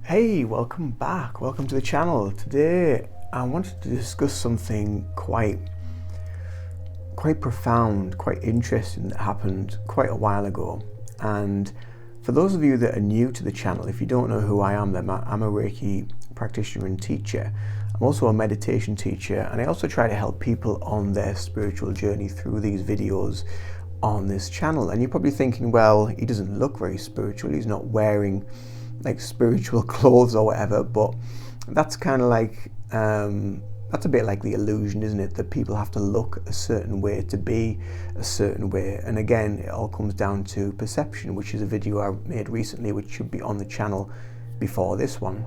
Hey, welcome back. Welcome to the channel. Today I wanted to discuss something quite profound, quite interesting that happened quite a while ago. And for those of you that are new to the channel, if you don't know who I am, then I'm a Reiki practitioner and teacher. I'm also a meditation teacher, and I also try to help people on their spiritual journey through these videos on this channel. And you're probably thinking, well, he doesn't look very spiritual. He's not wearing like spiritual clothes or whatever, but that's kind of like that's a bit like the illusion, isn't it, that people have to look a certain way to be a certain way. And again, it all comes down to perception, which is a video I made recently, which should be on the channel before this one.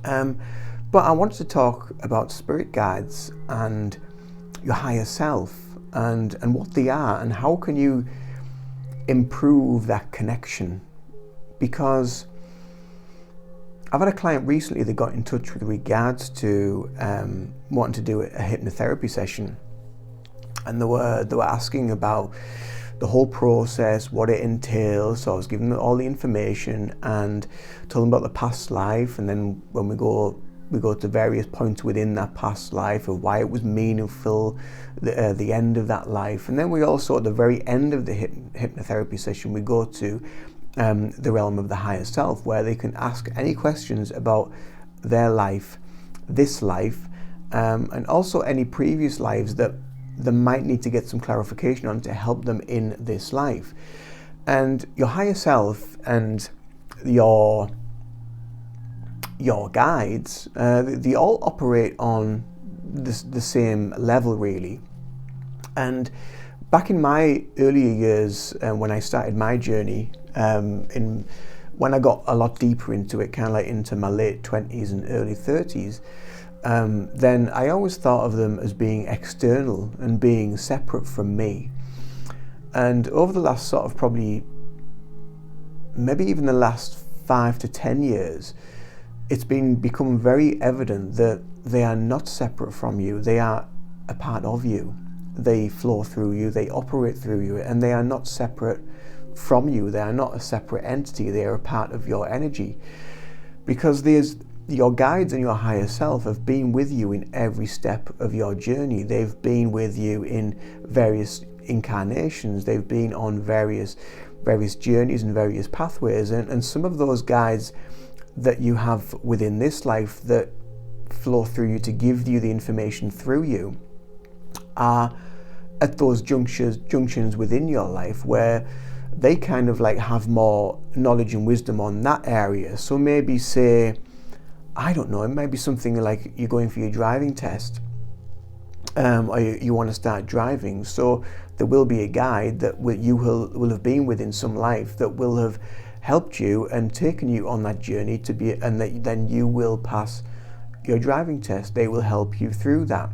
But I wanted to talk about spirit guides and your higher self and what they are and how can you improve that connection. Because I've had a client recently that got in touch with regards to wanting to do a hypnotherapy session, and they were asking about the whole process, what it entails. So I was giving them all the information and told them about the past life, and then when we go to various points within that past life of why it was meaningful, the end of that life, and then we also at the very end of the hypnotherapy session we go to the realm of the higher self, where they can ask any questions about their life, this life, and also any previous lives that they might need to get some clarification on to help them in this life. And your higher self and your guides, they all operate on the same level, really. And back in my earlier years, when I started my journey, when I got a lot deeper into it, kind of like into my late 20s and early 30s, then I always thought of them as being external and being separate from me. And over the last sort of probably, maybe even the last 5 to 10 years, it's become very evident that they are not separate from you. They are a part of you. They flow through you, they operate through you, and they are not separate from you. They are not a separate entity. They are a part of your energy, because your guides and your higher self have been with you in every step of your journey. They've been with you in various incarnations. They've been on various journeys and various pathways, and some of those guides that you have within this life that flow through you to give you the information through you are at those junctions within your life where they kind of like have more knowledge and wisdom on that area. So maybe say, I don't know, it might be something like you're going for your driving test, or you want to start driving. So there will be a guide that you will have been with in some life that will have helped you and taken you on that journey to be, and that then you will pass your driving test. They will help you through that.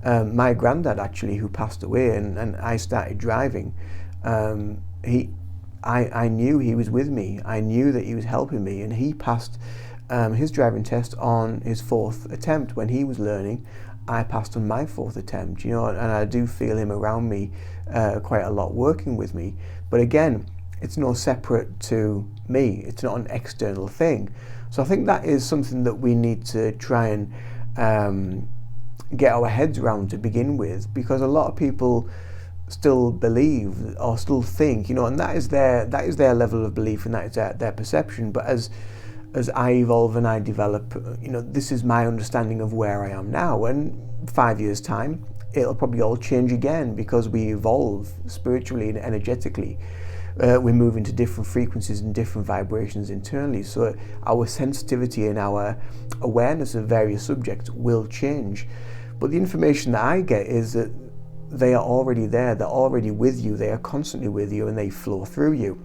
My granddad, actually, who passed away, and I started driving, I knew he was with me. I knew that he was helping me, and he passed his driving test on his 4th attempt. When he was learning, I passed on my 4th attempt, and I do feel him around me quite a lot, working with me. But again, it's no separate to me. It's not an external thing. So I think that is something that we need to try and get our heads around to begin with, because a lot of people still believe or still think, and that is their level of belief, and that is their perception. But as I evolve and I develop, this is my understanding of where I am now, and 5 years time it'll probably all change again, because we evolve spiritually and energetically. We move into different frequencies and different vibrations internally, so our sensitivity and our awareness of various subjects will change. But the information that I get is that they are already there, they're already with you, they are constantly with you, and they flow through you.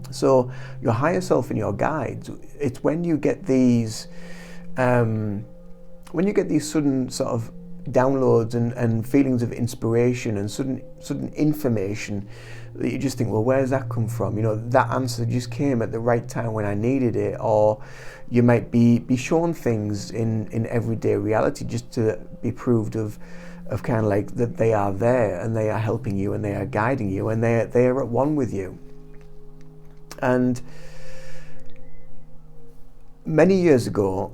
So your higher self and your guides, it's when you get these sudden sort of downloads and feelings of inspiration and sudden information that you just think, well, where does that come from? That answer just came at the right time when I needed it. Or you might be shown things in everyday reality just to be proved of kind of like that they are there, and they are helping you, and they are guiding you, and they are at one with you. And many years ago,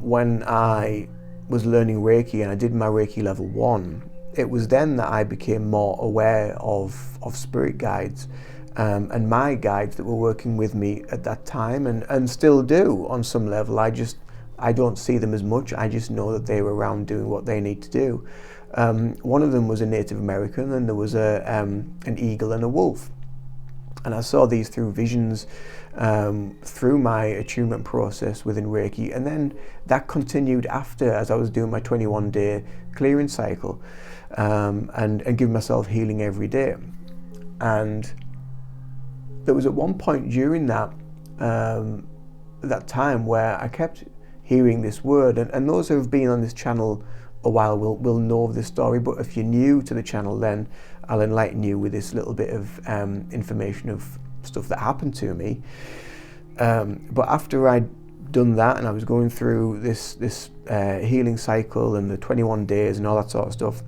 when I was learning Reiki and I did my Reiki level 1, it was then that I became more aware of spirit guides and my guides that were working with me at that time, and still do on some level. I don't see them as much. I just know that they were around doing what they need to do. One of them was a Native American, and there was an eagle and a wolf. And I saw these through visions, through my attunement process within Reiki, and then that continued after, as I was doing my 21-day clearing cycle, and giving myself healing every day. And there was at one point during that time where I kept hearing this word, and those who have been on this channel a while will know of this story, but if you're new to the channel, then I'll enlighten you with this little bit of information of stuff that happened to me. But after I'd done that and I was going through this healing cycle and the 21 days and all that sort of stuff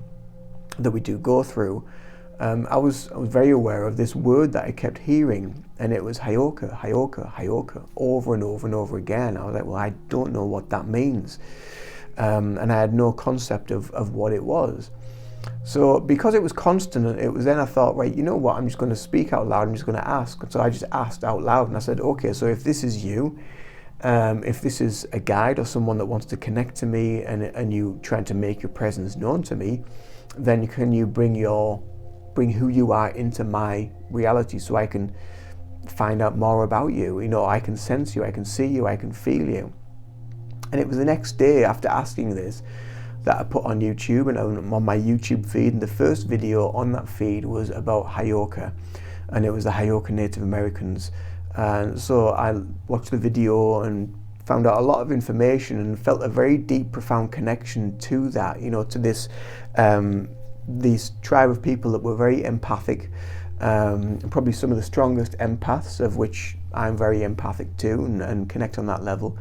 that we do go through, I was very aware of this word that I kept hearing, and it was Hayoka, Hayoka, Hayoka, over and over and over again. I was like, well, I don't know what that means. And I had no concept of what it was. So because it was constant, it was then I thought, right, you know what, I'm just going to speak out loud, I'm just going to ask. And so I just asked out loud, and I said, okay, so if this is you, if this is a guide or someone that wants to connect to me, and you trying to make your presence known to me, then can you bring who you are into my reality so I can find out more about you? You know, I can sense you, I can see you, I can feel you. And it was the next day after asking this that I put on YouTube, and on my YouTube feed, and the first video on that feed was about Hayoka, and it was the Hayoka Native Americans. And so I watched the video and found out a lot of information and felt a very deep, profound connection to that, you know, to this tribe of people that were very empathic, probably some of the strongest empaths, of which I'm very empathic too, and connect on that level.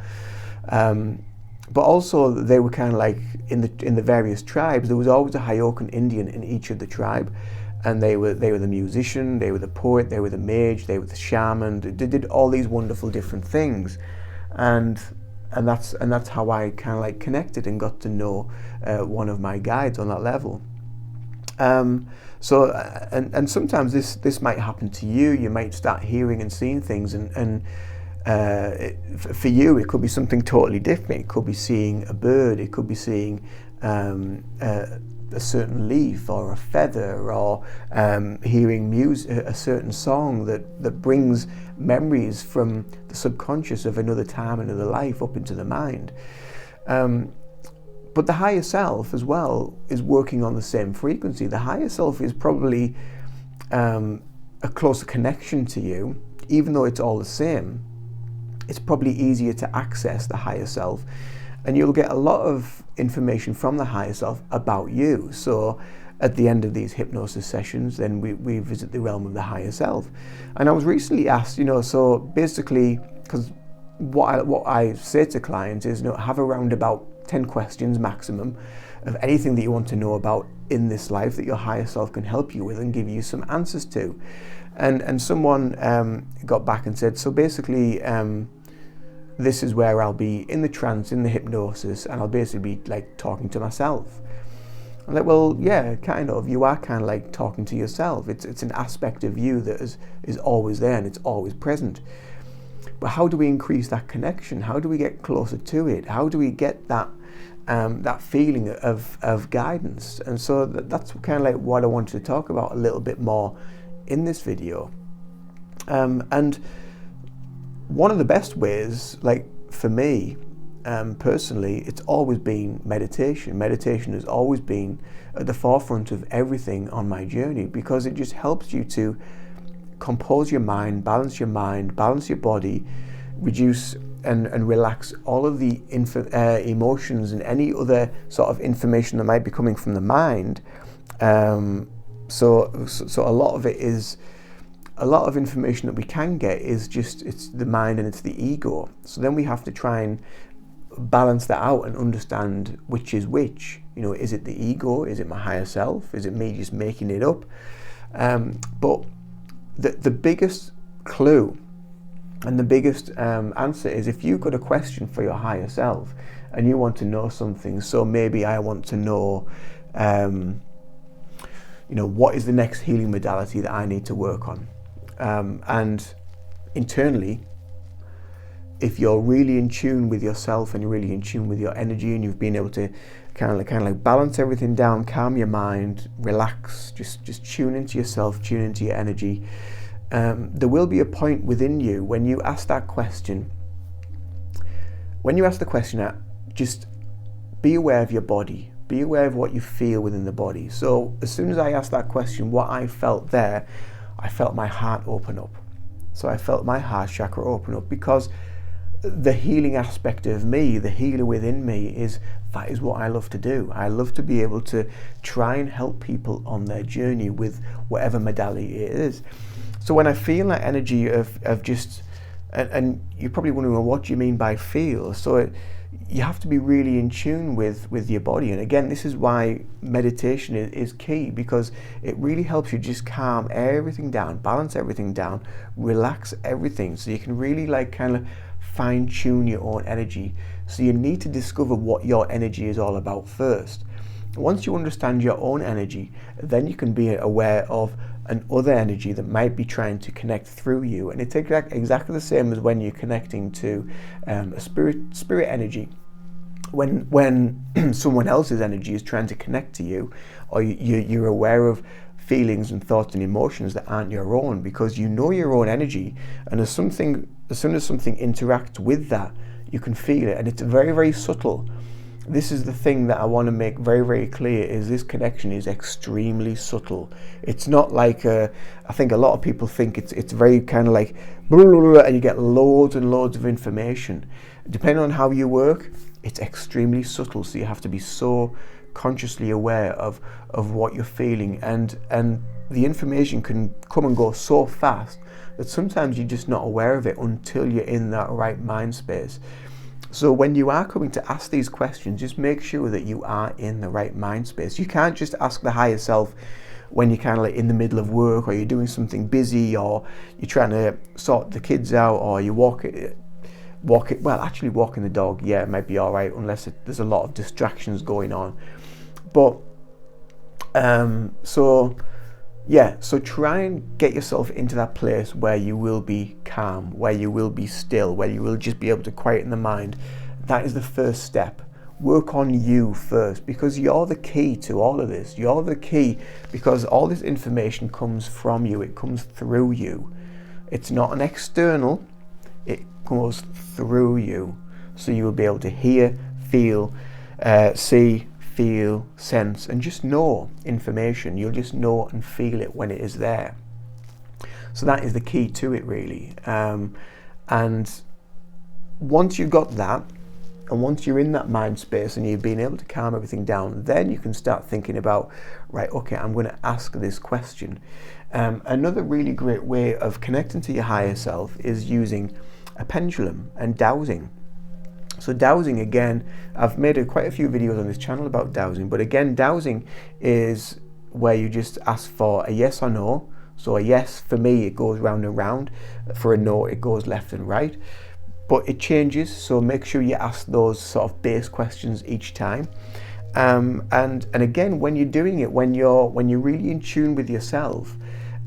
But also they were kind of like in the various tribes, there was always a Hayokan Indian in each of the tribe, and they were the musician, they were the poet, they were the mage, they were the shaman. They did all these wonderful different things, and that's how I kind of like connected and got to know one of my guides on that level. So sometimes this might happen to you. You might start hearing and seeing things, and for you it could be something totally different. It could be seeing a bird, it could be seeing a certain leaf or a feather, or hearing music, a certain song that brings memories from the subconscious of another time, another life, up into the mind. But the higher self as well is working on the same frequency. The higher self is probably a closer connection to you, even though it's all the same. It's probably easier to access the higher self, and you'll get a lot of information from the higher self about you. So at the end of these hypnosis sessions, then we visit the realm of the higher self. And I was recently asked, you know, so basically, because what I say to clients is, you know, have around about 10 questions maximum of anything that you want to know about in this life that your higher self can help you with and give you some answers to. And someone got back and said, so basically, this is where I'll be in the trance, in the hypnosis, and I'll basically be like talking to myself. I'm like, well, yeah, kind of. You are kind of like talking to yourself. It's an aspect of you that is always there and it's always present. But how do we increase that connection? How do we get closer to it? How do we get that feeling of guidance? And so that's kind of like what I wanted to talk about a little bit more in this video. And one of the best ways, like for me personally, it's always been meditation. Meditation has always been at the forefront of everything on my journey, because it just helps you to compose your mind, balance your body, reduce and relax all of the emotions and any other sort of information that might be coming from the mind. So a lot of it is, a lot of information that we can get is just, it's the mind and it's the ego. So then we have to try and balance that out and understand which is which. You know, is it the ego? Is it my higher self? Is it me just making it up? But the biggest clue And the biggest answer is, if you've got a question for your higher self and you want to know something, so maybe I want to know, what is the next healing modality that I need to work on? And internally, if you're really in tune with yourself and you're really in tune with your energy, and you've been able to kind of like balance everything down, calm your mind, relax, just tune into yourself, tune into your energy. There will be a point within you when you ask that question. When you ask the question, just be aware of your body. Be aware of what you feel within the body. So as soon as I asked that question, what I felt there, I felt my heart open up. So I felt my heart chakra open up, because the healing aspect of me, the healer within me, that is what I love to do. I love to be able to try and help people on their journey with whatever modality it is. So when I feel that energy of just, and you're probably wondering, well, what do you mean by feel? So you have to be really in tune with your body. And again, this is why meditation is key, because it really helps you just calm everything down, balance everything down, relax everything, so you can really kind of fine tune your own energy. So you need to discover what your energy is all about first. Once you understand your own energy, then you can be aware of another energy that might be trying to connect through you. And it's exactly the same as when you're connecting to a spirit energy. When someone else's energy is trying to connect to you, or you're aware of feelings and thoughts and emotions that aren't your own, because you know your own energy, and as soon as something interacts with that, you can feel it, and it's very, very subtle. This is the thing that I want to make very, very clear, is this connection is extremely subtle. It's not like, I think a lot of people think it's very kind of like, blah, blah, blah, and you get loads and loads of information. Depending on how you work, it's extremely subtle, so you have to be so consciously aware of what you're feeling, and the information can come and go so fast that sometimes you're just not aware of it until you're in that right mind space. So when you are coming to ask these questions, just make sure that you are in the right mind space. You can't just ask the higher self when you're kind of like in the middle of work, or you're doing something busy, or you're trying to sort the kids out, or you walking the dog, yeah, it might be all right, unless there's a lot of distractions going on. But so try and get yourself into that place where you will be calm, where you will be still, where you will just be able to quieten the mind. That is the first step. Work on you first, because you're the key to all of this. You're the key, because all this information comes from you. It comes through you. It's not an external. It goes through you. So you will be able to hear, feel, see, feel, sense, and just know information. You'll just know and feel it when it is there. So that is the key to it, really. And once you've got that, and once you're in that mind space and you've been able to calm everything down, then you can start thinking about, right, okay, I'm going to ask this question. Another really great way of connecting to your higher self is using a pendulum and dowsing. So dowsing, again, I've made quite a few videos on this channel about dowsing, but again, dowsing is where you just ask for a yes or no. So a yes, for me, it goes round and round. For a no, it goes left and right. But it changes, so make sure you ask those sort of base questions each time. And again, when you're doing it, when you're really in tune with yourself,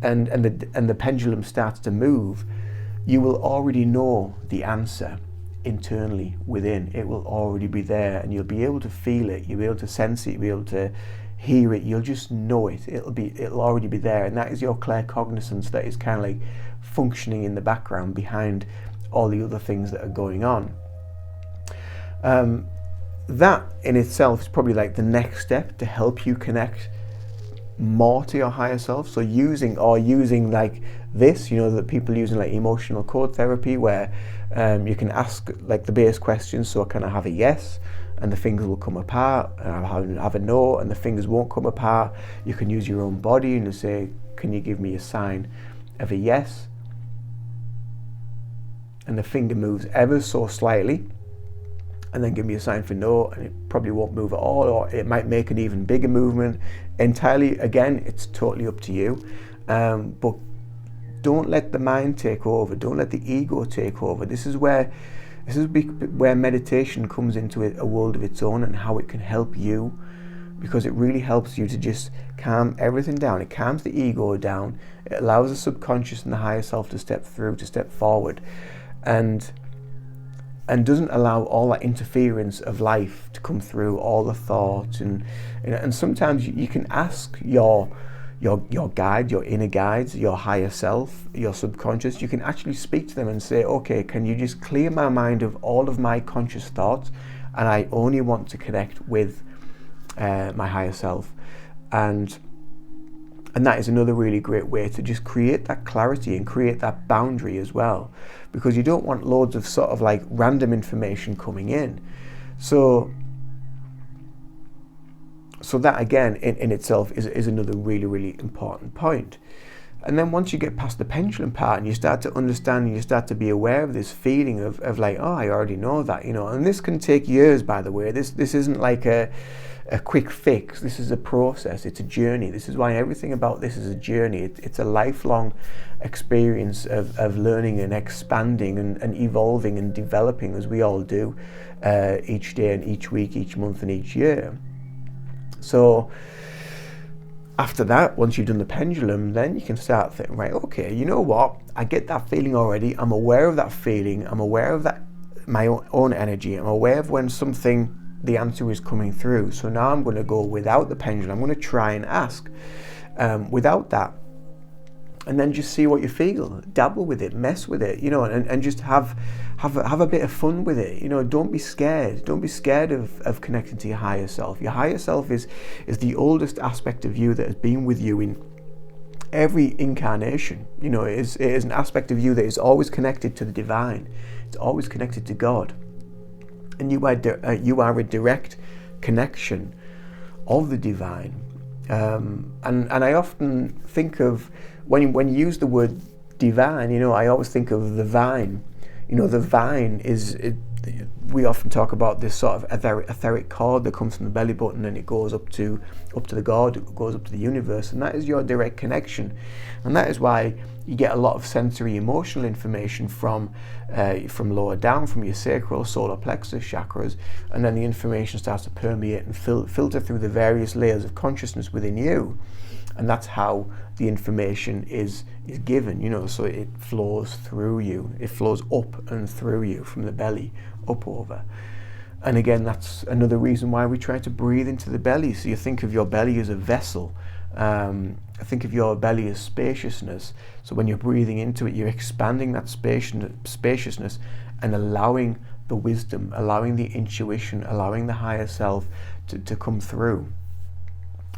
and the pendulum starts to move, you will already know the answer internally within. It will already be there, and you'll be able to feel it, you'll be able to sense it, you'll be able to hear it, you'll just know it. It'll already be there, and that is your claircognizance that is kind of like functioning in the background behind all the other things that are going on. That in itself is probably like the next step to help you connect more to your higher self. So using like this, that people using like emotional code therapy, where you can ask like the base questions. So can I have a yes, and the fingers will come apart, and I have a no, and the fingers won't come apart. You can use your own body and say, can you give me a sign of a yes? And the finger moves ever so slightly, and then give me a sign for no, and it probably won't move at all, or it might make an even bigger movement. Entirely, again, it's totally up to you. But Don't let the mind take over. Don't let the ego take over. This is where meditation comes into a world of its own, and how it can help you, because it really helps you to just calm everything down. It calms the ego down. It allows the subconscious and the higher self to step forward, and doesn't allow all that interference of life to come through, all the thoughts, and sometimes you can ask your guide, your inner guides, your higher self, your subconscious. You can actually speak to them and say, okay, can you just clear my mind of all of my conscious thoughts, and I only want to connect with my higher self. And that is another really great way to just create that clarity and create that boundary as well, because you don't want loads of sort of like random information coming in. So that again in itself is another really, really important point. And then once you get past the pendulum part and you start to understand and you start to be aware of this feeling of like, oh, I already know that, and this can take years, by the way. This isn't like a quick fix. This is a process. It's a journey. This is why everything about this is a journey. It's a lifelong experience of learning and expanding and evolving and developing, as we all do, each day and each week, each month and each year. So after that, once you've done the pendulum, then you can start thinking, right, okay, you know what? I get that feeling already. I'm aware of that feeling. I'm aware of that, my own energy. I'm aware of when the answer is coming through. So now I'm going to go without the pendulum. I'm going to try and ask without that, and then just see what you feel. Dabble with it, mess with it, and just have a bit of fun with it. Don't be scared. Don't be scared of connecting to your higher self. Your higher self is the oldest aspect of you that has been with you in every incarnation. It is an aspect of you that is always connected to the divine. It's always connected to God. And you are a direct connection of the divine. And I often think of, when you use the word divine, I always think of the vine. The vine we often talk about this sort of etheric cord that comes from the belly button, and it goes up to the God, it goes up to the universe, and that is your direct connection. And that is why you get a lot of sensory emotional information from lower down, from your sacral, solar plexus chakras, and then the information starts to permeate and filter through the various layers of consciousness within you. And that's how the information is given, so it flows through you. It flows up and through you from the belly up over. And again, that's another reason why we try to breathe into the belly. So you think of your belly as a vessel. Think of your belly as spaciousness. So when you're breathing into it, you're expanding that spaciousness and allowing the wisdom, allowing the intuition, allowing the higher self to come through.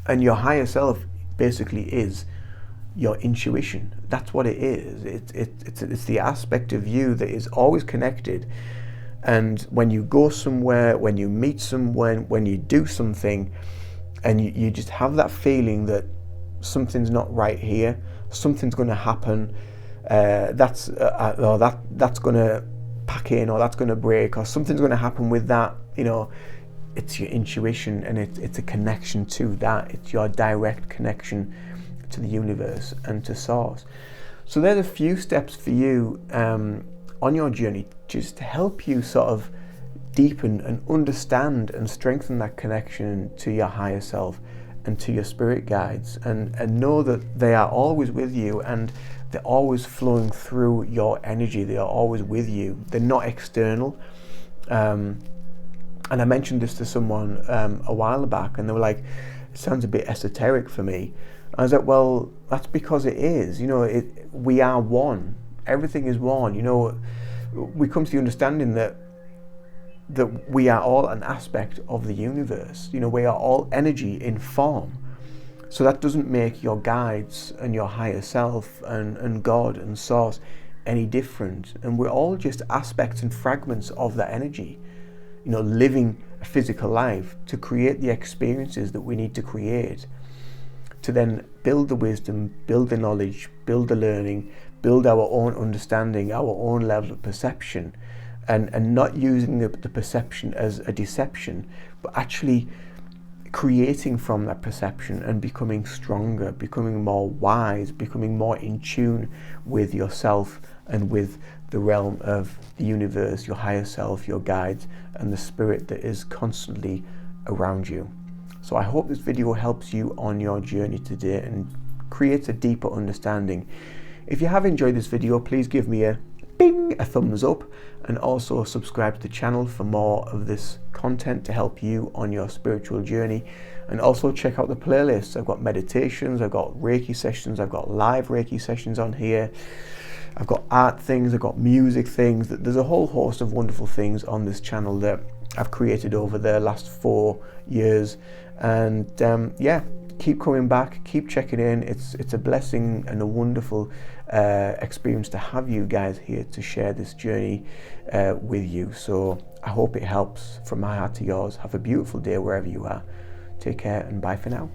And your higher self basically is your intuition. That's what it is. It's the aspect of you that is always connected. And when you go somewhere, when you meet someone, when you do something, and you just have that feeling that something's not right here, something's going to happen, that's going to pack in, or that's going to break, or something's going to happen with that, it's your intuition, and it's a connection to that. It's your direct connection to the universe and to source. So there's a few steps for you on your journey, just to help you sort of deepen and understand and strengthen that connection to your higher self and to your spirit guides, and know that they are always with you, and they're always flowing through your energy. They are always with you. They're not external. And I mentioned this to someone a while back, and they were like, it sounds a bit esoteric for me. I was like, well, that's because it is. We are one. Everything is one. We come to the understanding that we are all an aspect of the universe. We are all energy in form. So that doesn't make your guides and your higher self and God and source any different. And we're all just aspects and fragments of that energy, living a physical life to create the experiences that we need to create, to then build the wisdom, build the knowledge, build the learning, build our own understanding, our own level of perception, and not using the perception as a deception, but actually creating from that perception and becoming stronger, becoming more wise, becoming more in tune with yourself and with the realm of the universe, your higher self, your guides, and the spirit that is constantly around you. So I hope this video helps you on your journey today and creates a deeper understanding. If you have enjoyed this video, please give me a thumbs up, and also subscribe to the channel for more of this content to help you on your spiritual journey. And also check out the playlists. I've got meditations, I've got Reiki sessions, I've got live Reiki sessions on here, I've got art things, I've got music things. There's a whole host of wonderful things on this channel that I've created over the last 4 years. And yeah, keep coming back, keep checking in. It's a blessing and a wonderful experience to have you guys here to share this journey with you. So I hope it helps. From my heart to yours, have a beautiful day wherever you are. Take care and bye for now.